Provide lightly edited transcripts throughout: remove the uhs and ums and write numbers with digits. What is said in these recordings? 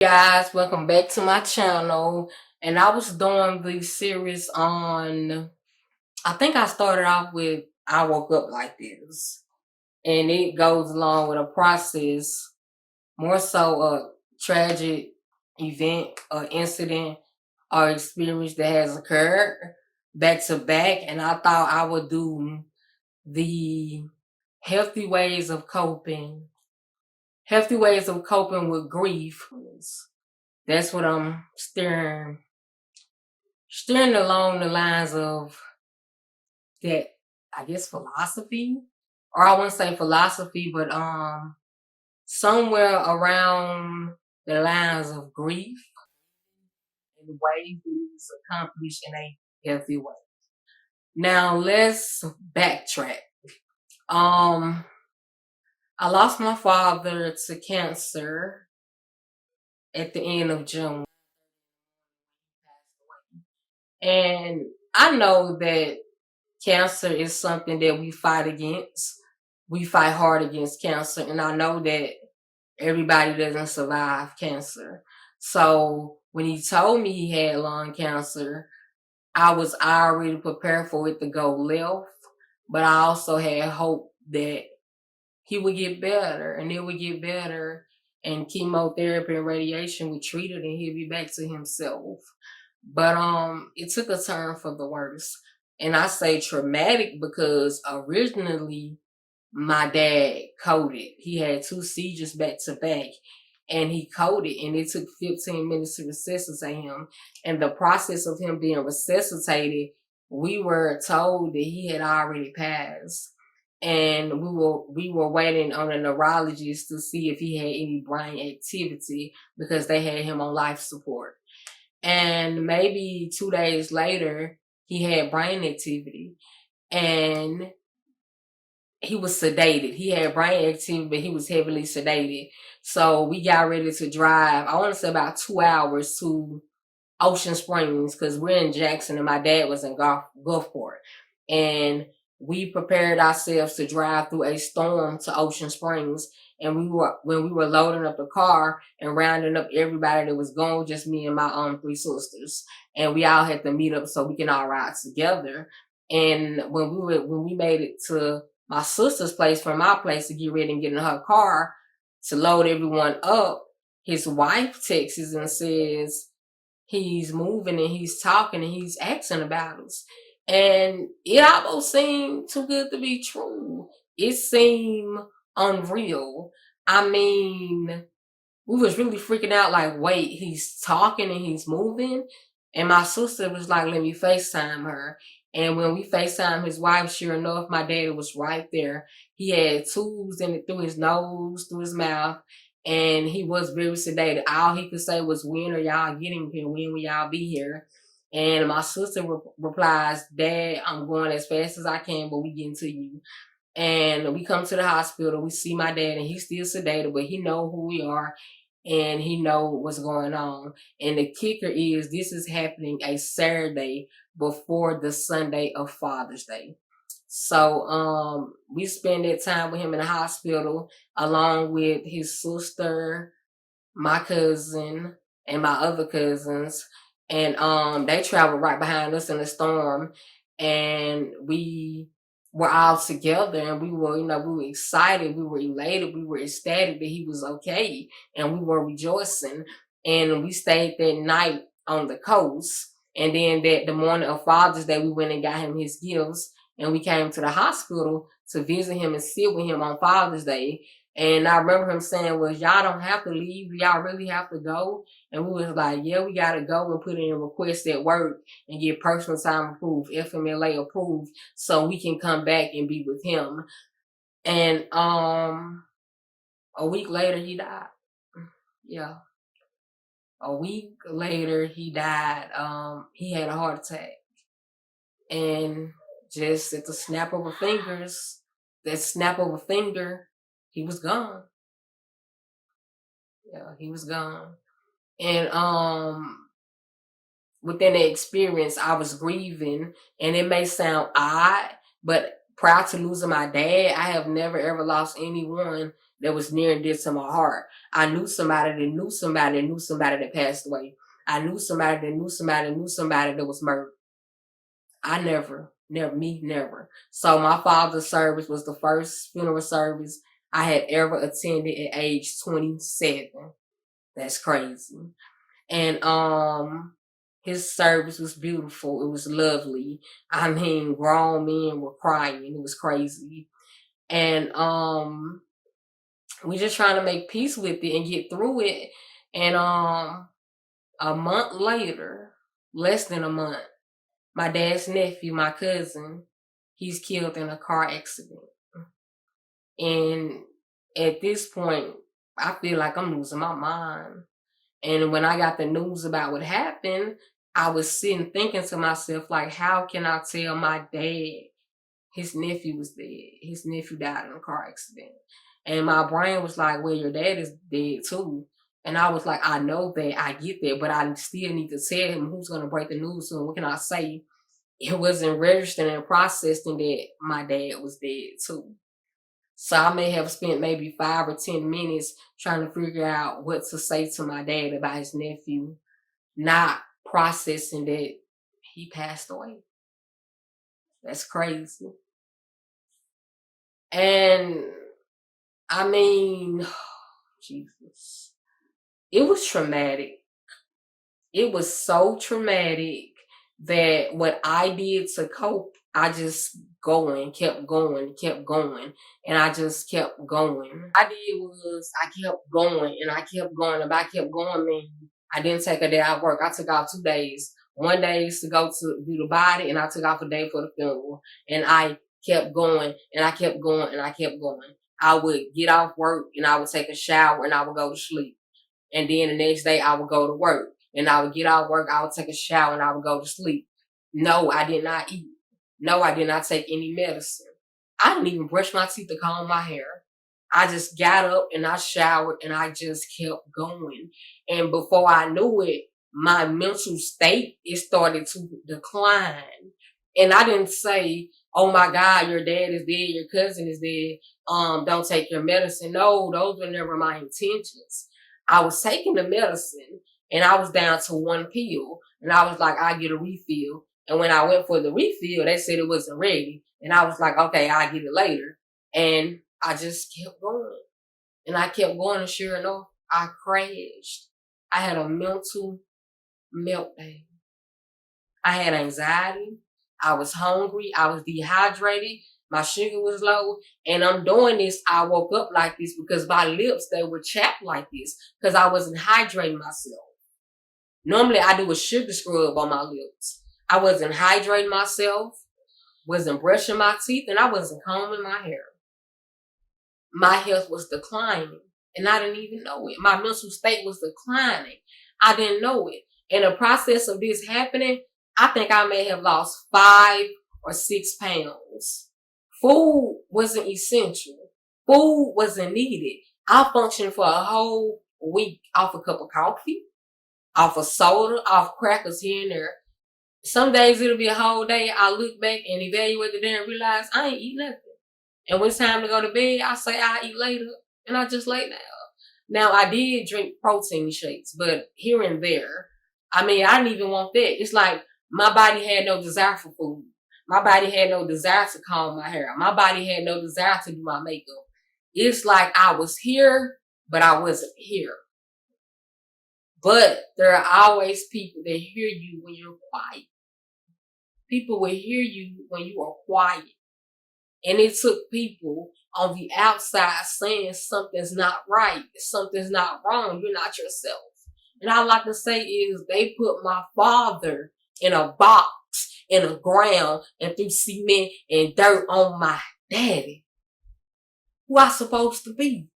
Guys, welcome back to my channel. And I was doing the series on, I think I started off with I woke up like this. And it goes along with a process, more so a tragic event or incident or experience that has occurred back to back. And I thought I would do the healthy ways of coping, healthy ways of coping with grief. That's what I'm steering along the lines of that, I guess, philosophy, or I wouldn't say philosophy, but somewhere around the lines of grief in ways that is accomplished in a healthy way. Now let's backtrack. Um, I lost my father to cancer at the end of June, and I know that cancer is something that we fight against. We fight hard against cancer, and I know that everybody doesn't survive cancer. So when he told me he had lung cancer, I was already prepared for it to go left, but I also had hope that he would get better and it would get better, and chemotherapy and radiation would treat it and he'd be back to himself. But it took a turn for the worse. And I say traumatic because originally my dad coded. He had 2 seizures back to back and he coded, and it took 15 minutes to resuscitate him. And the process of him being resuscitated, we were told that he had already passed. And we were waiting on a neurologist to see if he had any brain activity because they had him on life support. And maybe 2 days later, he had brain activity and he was sedated. He had brain activity, but he was heavily sedated. So we got ready to drive, I want to say about 2 hours to Ocean Springs, because we're in Jackson and my dad was in Gulfport. And we prepared ourselves to drive through a storm to Ocean Springs. And when we were loading up the car and rounding up everybody that was going, just me and my 3 sisters. And we all had to meet up so we can all ride together. And when we made it to my sister's place from my place to get ready and get in her car to load everyone up, his wife texts and says, he's moving and he's talking and he's asking about us. And it almost seemed too good to be true. It seemed unreal. I mean, we was really freaking out like, wait, he's talking and he's moving? And my sister was like, let me FaceTime her. And when we FaceTime his wife, sure enough, my daddy was right there. He had tubes in it through his nose, through his mouth, and he was very sedated. All he could say was, when are y'all getting here? When will y'all be here? And my sister replies, Dad, I'm going as fast as I can, but we getting to you. And we come to the hospital, we see my dad, and he's still sedated, but he know who we are and he know what's going on. And the kicker is this is happening a Saturday before the Sunday of Father's Day. So we spend that time with him in the hospital along with his sister, my cousin, and my other cousins. And they traveled right behind us in the storm, and we were all together, and we were, we were excited, we were elated, we were ecstatic that he was okay, and we were rejoicing. And we stayed that night on the coast, and then that the morning of Father's Day, we went and got him his gifts, and we came to the hospital to visit him and sit with him on Father's Day. And I remember him saying, well, y'all don't have to leave. Y'all really have to go. And we was like, yeah, we got to go and put in a request at work and get personal time approved, FMLA approved, so we can come back and be with him. And a week later, he died. Yeah. A week later, he died. He had a heart attack. And just at the snap of a fingers, that snap of a finger, he was gone. Yeah, he was gone. And within the experience, I was grieving, and it may sound odd, but prior to losing my dad, I have never ever lost anyone that was near and dear to my heart. I knew somebody that knew somebody that knew somebody that passed away. I knew somebody that knew somebody that knew somebody that was murdered. I never. So my father's service was the first funeral service I had ever attended at age 27. That's crazy. And his service was beautiful. It was lovely. I mean, grown men were crying. It was crazy. And we just trying to make peace with it and get through it. And a month later, less than a month, my dad's nephew, my cousin, he's killed in a car accident. And at this point, I feel like I'm losing my mind. And when I got the news about what happened, I was sitting thinking to myself, like, how can I tell my dad his nephew was dead? His nephew died in a car accident. And my brain was like, well, your dad is dead too. And I was like, I know that, I get that, but I still need to tell him who's going to break the news to him. What can I say? It wasn't registering and processing that my dad was dead too. So I may have spent maybe 5 or 10 minutes trying to figure out what to say to my dad about his nephew, not processing that he passed away. That's crazy. And I mean, Jesus, it was traumatic. It was so traumatic that what I did to cope, I just kept going, and I just kept going. I did was I kept going and I kept going. If I kept going, man, I didn't take a day out of work. I took off 2 days. One day is to go to do the body, and I took off a day for the funeral. And I kept going and I kept going and I kept going. I would get off work and I would take a shower and I would go to sleep. And then the next day I would go to work and I would get out of work. I would take a shower and I would go to sleep. No, I did not eat. No, I did not take any medicine. I didn't even brush my teeth to comb my hair. I just got up and I showered and I just kept going. And before I knew it, my mental state, it started to decline. And I didn't say, oh my God, your dad is dead, your cousin is dead, don't take your medicine. No, those were never my intentions. I was taking the medicine and I was down to 1 pill. And I was like, I get a refill. And when I went for the refill, they said it wasn't ready. And I was like, okay, I'll get it later. And I just kept going. And I kept going, and sure enough, I crashed. I had a mental meltdown. I had anxiety. I was hungry. I was dehydrated. My sugar was low. And I'm doing this. I woke up like this because my lips, they were chapped like this because I wasn't hydrating myself. Normally, I do a sugar scrub on my lips. I wasn't hydrating myself, wasn't brushing my teeth, and I wasn't combing my hair. My health was declining, and I didn't even know it. My mental state was declining. I didn't know it. In the process of this happening, I think I may have lost 5 or 6 pounds. Food wasn't essential. Food wasn't needed. I functioned for a whole week off a cup of coffee, off of soda, off crackers here and there. Some days it'll be a whole day. I look back and evaluate the day and realize I ain't eat nothing. And when it's time to go to bed, I say I'll eat later. And I just lay down. Now, I did drink protein shakes, but here and there. I mean, I didn't even want that. It's like my body had no desire for food. My body had no desire to comb my hair. My body had no desire to do my makeup. It's like I was here, but I wasn't here. But there are always people that hear you when you're quiet. People will hear you when you are quiet. And it took people on the outside saying something's not right, something's not wrong, you're not yourself. And I like to say is they put my father in a box, in the ground, and threw cement and dirt on my daddy. Who I supposed to be?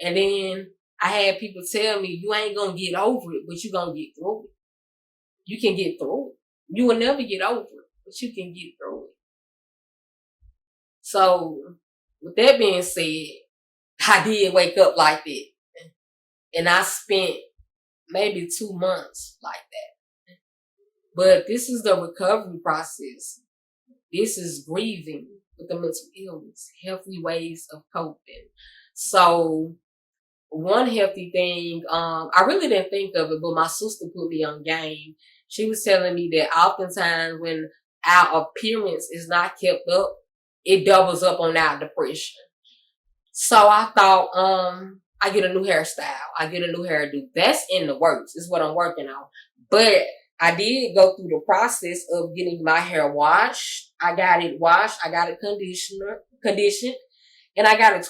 And then I had people tell me, you ain't gonna get over it, but you gonna get through it. You can get through it. You will never get over it, but you can get through it. So, with that being said, I did wake up like that. And I spent maybe 2 months like that. But this is the recovery process. This is grieving with the mental illness, healthy ways of coping. So one healthy thing, I really didn't think of it, but my sister put me on game. She was telling me that oftentimes when our appearance is not kept up, it doubles up on our depression. So I thought, I get a new hairstyle. I get a new hairdo. That's in the works. It's what I'm working on. But I did go through the process of getting my hair washed. I got it washed. I got it conditioned, and I got it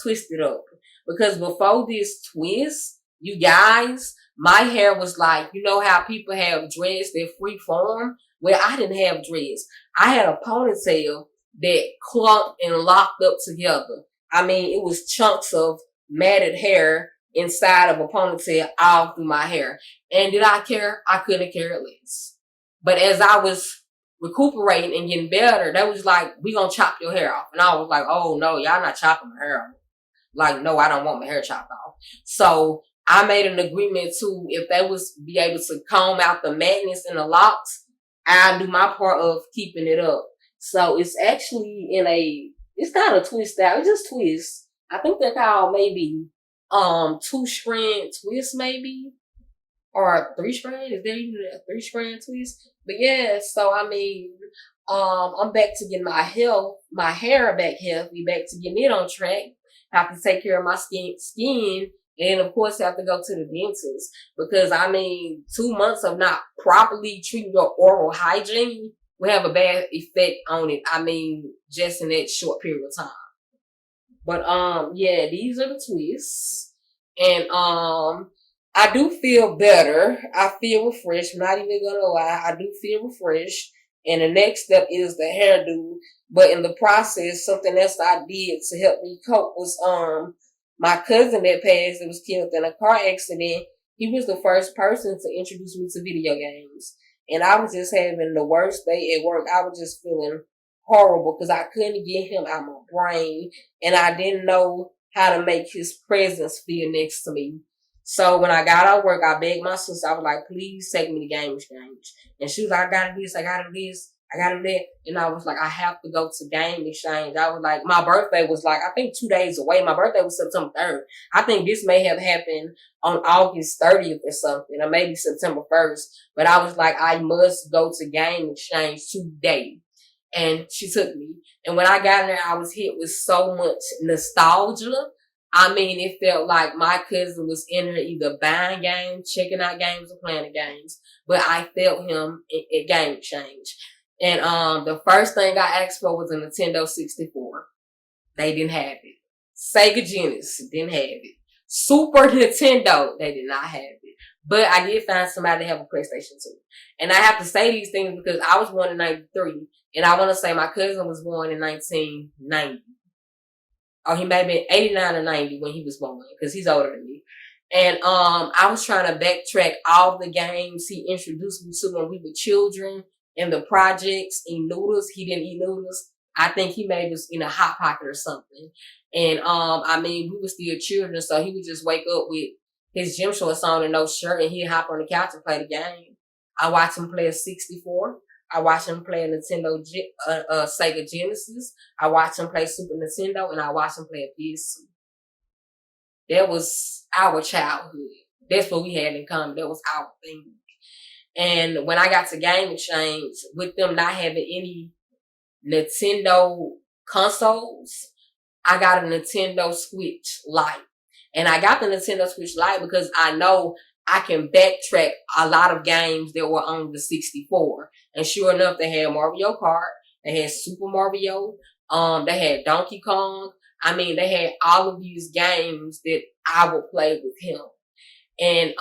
twisted up. Because before this twist, you guys, my hair was like, you know how people have dreads that free form? Well, I didn't have dreads. I had a ponytail that clumped and locked up together. I mean, it was chunks of matted hair inside of a ponytail all through my hair. And did I care? I couldn't care less. But as I was recuperating and getting better, they was like, we gonna chop your hair off. And I was like, oh no, y'all not chopping my hair off. Like, no, I don't want my hair chopped off. So I made an agreement to, if they was be able to comb out the madness and the locks, I'll do my part of keeping it up. So it's actually it's not a twist out, it's just twists. I think they're called maybe, 2-strand twist maybe, or a 3-strand. Is there even a 3-strand twist? But yeah, so I mean, I'm back to getting my hair back healthy, back to getting it on track. Have to take care of my skin, and of course have to go to the dentist, because I mean, 2 months of not properly treating your oral hygiene will have a bad effect on it. I mean, just in that short period of time. But yeah, these are the twists. And I do feel better. I feel refreshed. I'm not even gonna lie. I do feel refreshed. And the next step is the hairdo. But in the process, something else I did to help me cope was my cousin that passed, that was killed in a car accident. He was the first person to introduce me to video games. And I was just having the worst day at work. I was just feeling horrible because I couldn't get him out my brain, and I didn't know how to make his presence feel next to me. So when I got out of work, I begged my sister. I was like, please take me to Game Exchange. And she was like, I gotta do this, I gotta do this, I gotta do that. And I was like, I have to go to Game Exchange. I was like, my birthday was like, I think 2 days away. My birthday was September 3rd. I think this may have happened on August 30th or something, or maybe September 1st. But I was like, I must go to Game Exchange today. And she took me. And when I got there, I was hit with so much nostalgia. I mean, it felt like my cousin was in there either buying games, checking out games, or playing the games. But I felt him at Game Exchange. And the first thing I asked for was a Nintendo 64. They didn't have it. Sega Genesis didn't have it. Super Nintendo, they did not have it. But I did find somebody to have a PlayStation 2. And I have to say these things because I was born in 93. And I want to say my cousin was born in 1990. Or he may have been 89 or 90 when he was born, because he's older than me. And I was trying to backtrack all the games he introduced me to when we were children, and the projects, eat noodles. He didn't eat noodles. I think he made us in a Hot Pocket or something. And I mean, we were still children, so he would just wake up with his gym shorts on and no shirt, and he'd hop on the couch and play the game. I watched him play a 64. I watched him play a Nintendo, Sega Genesis. I watched him play Super Nintendo, and I watched him play a PS2. That was our childhood. That's what we had in common. That was our thing. And when I got to Game Exchange, with them not having any Nintendo consoles, I got a Nintendo Switch Lite. And I got the Nintendo Switch Lite because I know I can backtrack a lot of games that were on the 64. And sure enough, they had Mario Kart, they had Super Mario, they had Donkey Kong. I mean, they had all of these games that I would play with him. And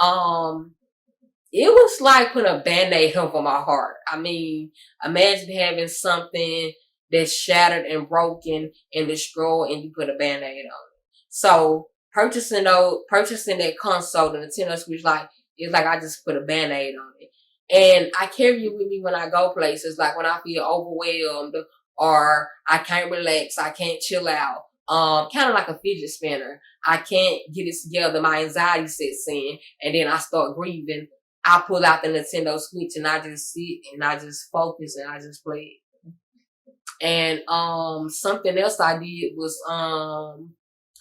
it was like putting a band-aid over my heart. I mean, imagine having something that's shattered and broken and destroyed, and you put a band-aid on it. So purchasing that console, the Nintendo Switch, like, it's like I just put a band-aid on it. And I carry it with me when I go places, like when I feel overwhelmed or I can't relax, I can't chill out. Kind of like a fidget spinner. I can't get it together. My anxiety sets in, and then I start grieving. I pull out the Nintendo Switch and I just sit and I just focus and I just play it. And something else I did was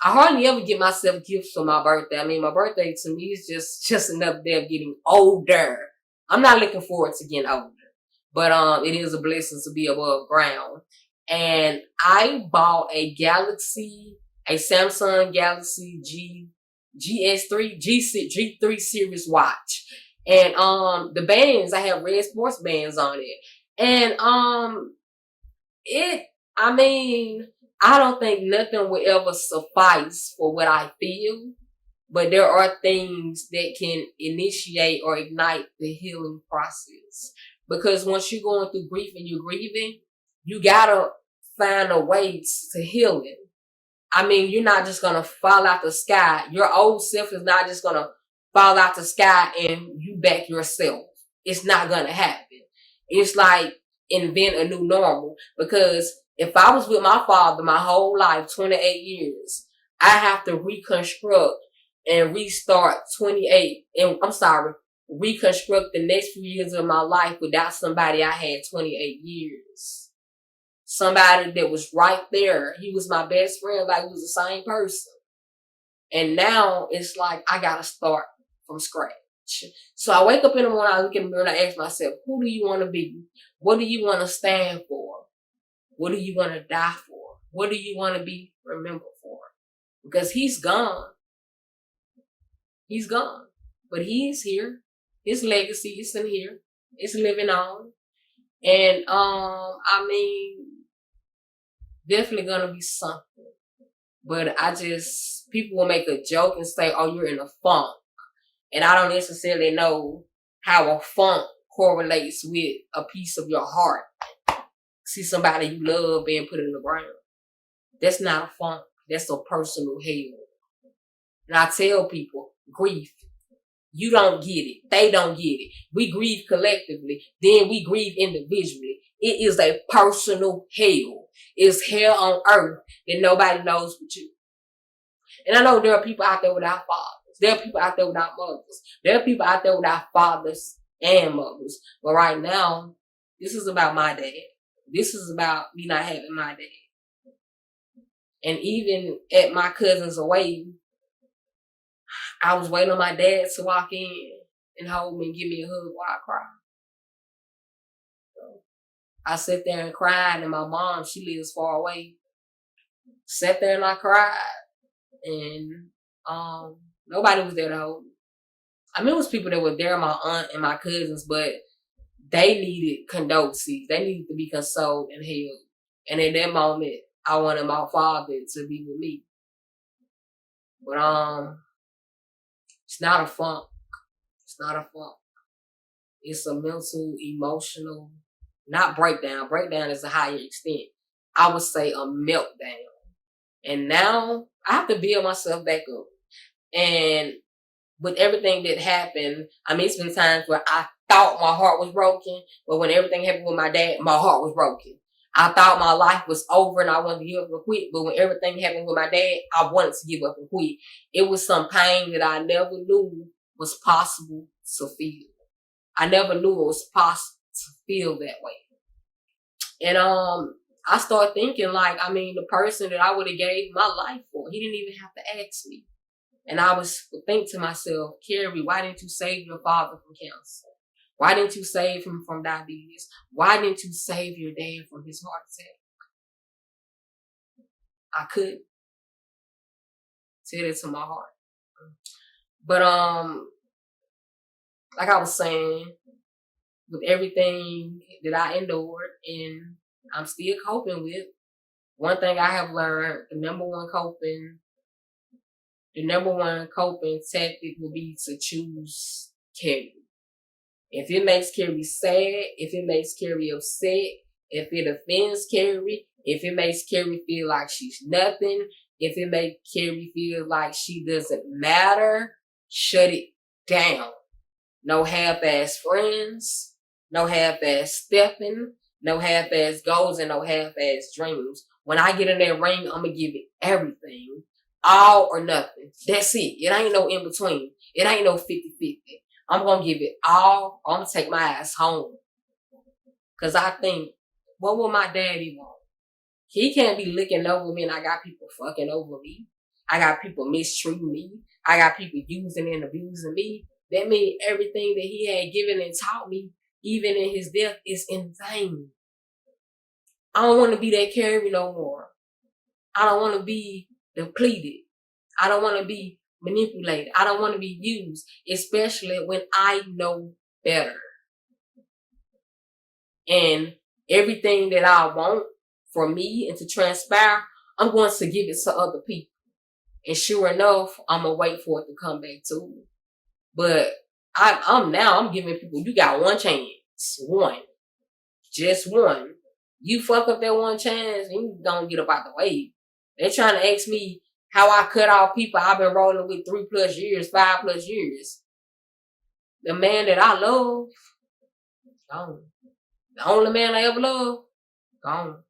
I hardly ever get myself gifts for my birthday. I mean, my birthday to me is just another day of getting older. I'm not looking forward to getting older, but it is a blessing to be above ground. And I bought a Samsung Galaxy GS3 G3 series watch, and the bands, I have red sports bands on it, and it. I mean, I don't think nothing will ever suffice for what I feel, but there are things that can initiate or ignite the healing process. Because once you're going through grief and you're grieving, you gotta find a way to heal it. I mean, you're not just gonna fall out the sky. Your old self is not just gonna fall out the sky and you back yourself. It's not gonna happen. It's like invent a new normal. Because if I was with my father my whole life, 28 years, I have to reconstruct and restart 28, and I'm sorry, reconstruct the next few years of my life without somebody I had 28 years. Somebody that was right there. He was my best friend, like we was the same person. And now it's like I gotta start from scratch. So I wake up in the morning, I look in the mirror and I ask myself, who do you want to be? What do you want to stand for? What do you want to die for? What do you want to be remembered for? Because he's gone. He's gone. But he's here. His legacy is in here. It's living on. And I mean, definitely gonna be something. But people will make a joke and say, oh, you're in a funk. And I don't necessarily know how a funk correlates with a piece of your heart. See somebody you love being put in the ground. That's not a funk. That's a personal hell. And I tell people, grief, you don't get it. They don't get it. We grieve collectively. Then we grieve individually. It is a personal hell. It's hell on earth that nobody knows but you. And I know there are people out there without fathers. There are people out there without mothers. There are people out there without fathers and mothers. But right now, this is about my dad. This is about me not having my dad. And even at my cousin's away, I was waiting on my dad to walk in and hold me and give me a hug while I cried. So I sat there and cried, and my mom, she lives far away. Sat there and I cried, and nobody was there to hold me. I mean, it was people that were there, my aunt and my cousins, but they needed condolences. They needed to be consoled and held. And in that moment, I wanted my father to be with me. But it's not a funk. It's not a funk. It's a mental, emotional, not breakdown. Breakdown is a higher extent. I would say a meltdown. And now I have to build myself back up. And with everything that happened, I mean, it's been times where I thought my heart was broken, but when everything happened with my dad, my heart was broken. I thought my life was over and I wanted to give up and quit, but when everything happened with my dad, I wanted to give up and quit. It was some pain that I never knew was possible to feel. I never knew it was possible to feel that way. And I started thinking, like, I mean, the person that I would have gave my life for, he didn't even have to ask me. And I would think to myself, Carrie, why didn't you save your father from cancer? Why didn't you save him from diabetes? Why didn't you save your dad from his heart attack? I couldn't. Said it to my heart. But like I was saying, with everything that I endured and I'm still coping with, one thing I have learned, the number one coping tactic will be to choose Carrie. If it makes Carrie sad, if it makes Carrie upset, if it offends Carrie, if it makes Carrie feel like she's nothing, if it makes Carrie feel like she doesn't matter, shut it down. No half-ass friends, no half-ass stepping, no half-ass goals, and no half-ass dreams. When I get in that ring, I'm going to give it everything. All or nothing. That's it. It ain't no in between. It ain't no 50-50. I'm going to give it all. I'm going to take my ass home. Because I think, what will my daddy want? He can't be looking over me and I got people fucking over me. I got people mistreating me. I got people using and abusing me. That means everything that he had given and taught me, even in his death, is in vain. I don't want to be that carry no more. I don't want to be depleted. I don't want to be manipulated. I don't want to be used, especially when I know better. And everything that I want for me and to transpire, I'm going to give it to other people. And sure enough, I'm going to wait for it to come back to me. But I'm giving people, you got one chance. One. Just one. You fuck up that one chance, and you don't get up out the way. They're trying to ask me how I cut off people I've been rolling with 3+ years, 5+ years. The man that I love, gone. The only man I ever loved, gone.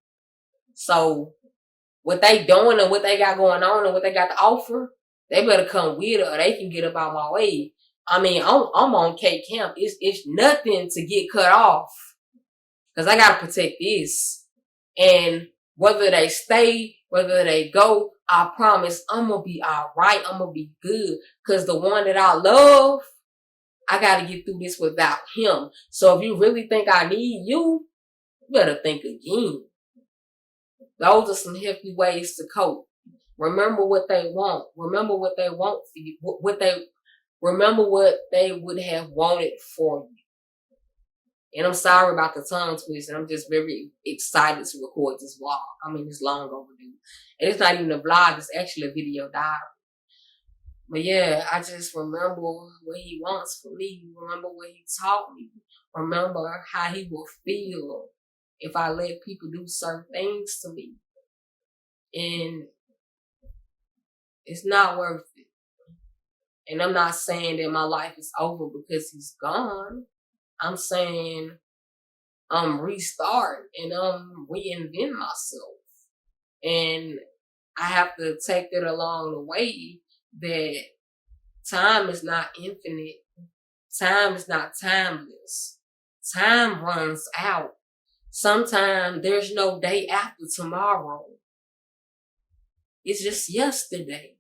So what they doing and what they got going on and what they got to offer, they better come with it or they can get up out my way. I mean, I'm on K Camp. It's nothing to get cut off. Because I got to protect this. And whether they stay, whether they go, I promise I'm going to be all right. I'm going to be good. Because the one that I love, I got to get through this without him. So if you really think I need you, you better think again. Those are some healthy ways to cope. Remember what they want. Remember what they want for you. Remember what they would have wanted for you. And I'm sorry about the tongue twist, and I'm just very excited to record this vlog. I mean, it's long overdue. And it's not even a vlog, it's actually a video diary. But yeah, I just remember what he wants for me. Remember what he taught me. Remember how he will feel if I let people do certain things to me. And it's not worth it. And I'm not saying that my life is over because he's gone. I'm saying I'm restarting and I'm reinventing myself. And I have to take that along the way that time is not infinite. Time is not timeless. Time runs out. Sometimes there's no day after tomorrow. It's just yesterday.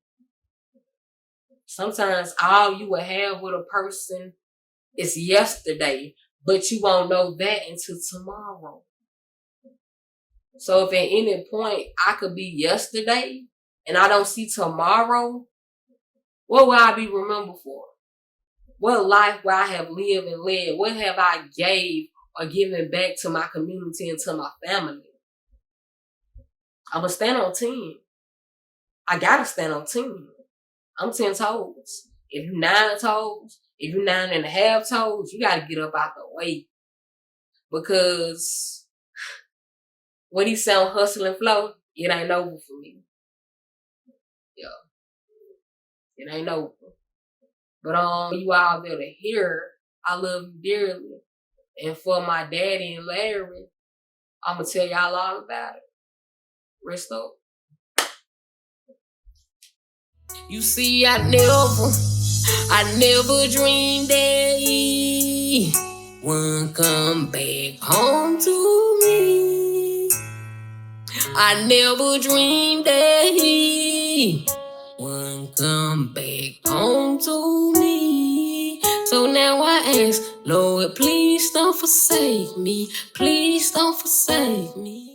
Sometimes all you will have with a person is yesterday, but you won't know that until tomorrow. So if at any point I could be yesterday and I don't see tomorrow, what will I be remembered for? What life will I have lived and led? What have I gave or given back to my community and to my family? I'm going to stand on 10. I got to stand on 10. I'm 10 toes. If you 9 toes, if you 9.5 toes, you got to get up out the way. Because what he said on Hustle and Flow, it ain't over for me. Yeah. It ain't over. But you all there to hear, I love you dearly. And for my daddy and Larry, I'm going to tell y'all all about it. Rest up. You see, I never dreamed that he wouldn't come back home to me. I never dreamed that he wouldn't come back home to me. So now I ask, Lord, please don't forsake me. Please don't forsake me.